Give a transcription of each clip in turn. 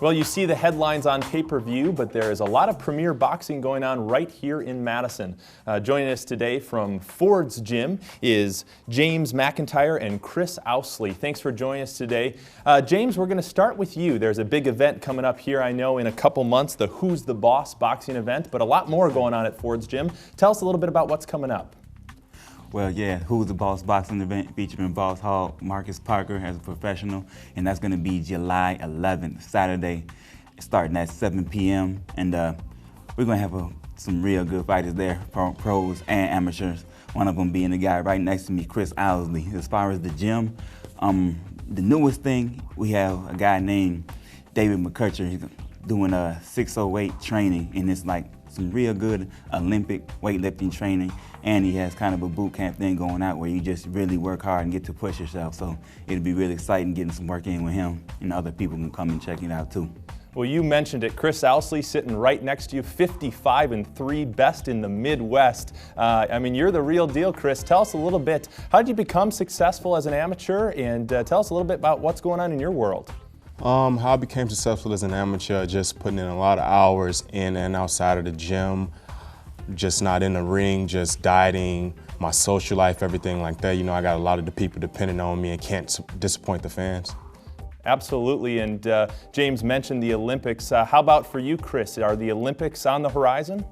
Well, you see the headlines on pay-per-view, but there is a lot of premier boxing going on right here in Madison. Joining us today from Ford's Gym is James McIntyre and Chris Ousley. Thanks for joining us today. James, we're going to start with you. There's a big event coming up here, I know, in a couple months, the Who's the Boss boxing event, but a lot more going on at Ford's Gym. Tell us a little bit about what's coming up. Well, yeah, Who's the Boss boxing event featuring Boss Hogg Marcus Parker as a professional, and that's going to be July 11th, Saturday, starting at 7 p.m. And we're going to have some real good fighters there, pros and amateurs. One of them being the guy right next to me, Chris Ousley. As far as the gym, the newest thing, we have a guy named David McCutcher. He's doing a 608 training, and it's like some real good Olympic weightlifting training, and he has kind of a boot camp thing going out where you just really work hard and get to push yourself. So it'll be really exciting getting some work in with him, and other people can come and check it out too. Well, you mentioned it. Chris Ousley sitting right next to you, 55-3, best in the Midwest. I mean, you're the real deal, Chris. Tell us a little bit, how did you become successful as an amateur, and tell us a little bit about what's going on in your world. How I became successful as an amateur, just putting in a lot of hours in and outside of the gym, just not in the ring, just dieting, my social life, everything like that. You know, I got a lot of the people depending on me and can't disappoint the fans. Absolutely, and James mentioned the Olympics. How about for you, Chris? Are the Olympics on the horizon?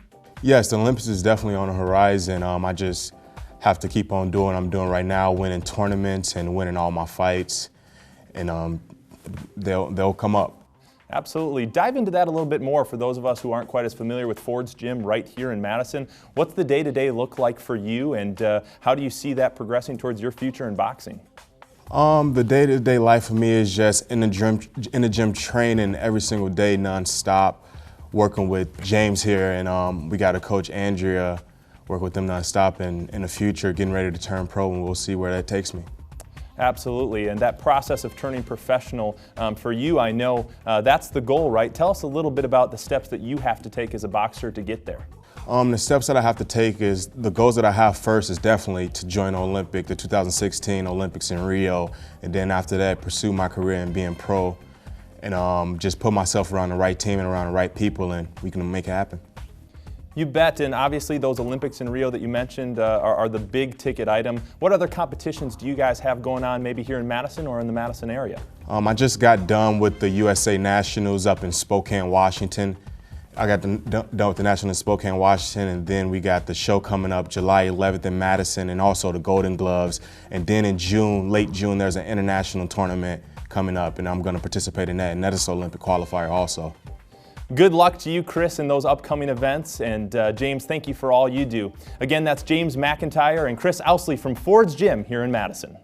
Yes, the Olympics is definitely on the horizon. I just have to keep on doing what I'm doing right now, winning tournaments and winning all my fights, and they'll come up. Absolutely. Dive into that a little bit more for those of us who aren't quite as familiar with Ford's Gym right here in Madison. What's the day-to-day look like for you, and how do you see that progressing towards your future in boxing? The day-to-day life for me is just in the gym training every single day nonstop, working with James here, and we got a coach, Andrea, work with them nonstop, and in the future getting ready to turn pro, and we'll see where that takes me. Absolutely, and that process of turning professional, for you, I know that's the goal, right? Tell us a little bit about the steps that you have to take as a boxer to get there. The steps that I have to take is, the goals that I have first is definitely to join the 2016 Olympics in Rio, and then after that pursue my career in being pro, and just put myself around the right team and around the right people, and we can make it happen. You bet, and obviously those Olympics in Rio that you mentioned are the big ticket item. What other competitions do you guys have going on, maybe here in Madison or in the Madison area? I just got done with the USA Nationals up in Spokane, Washington. I got done with the National in Spokane, Washington, and then we got the show coming up July 11th in Madison, and also the Golden Gloves. And then in June, late June, there's an international tournament coming up, and I'm going to participate in that, and that is an Olympic qualifier also. Good luck to you, Chris, in those upcoming events, and James, thank you for all you do. Again, that's James McIntyre and Chris Ousley from Ford's Gym here in Madison.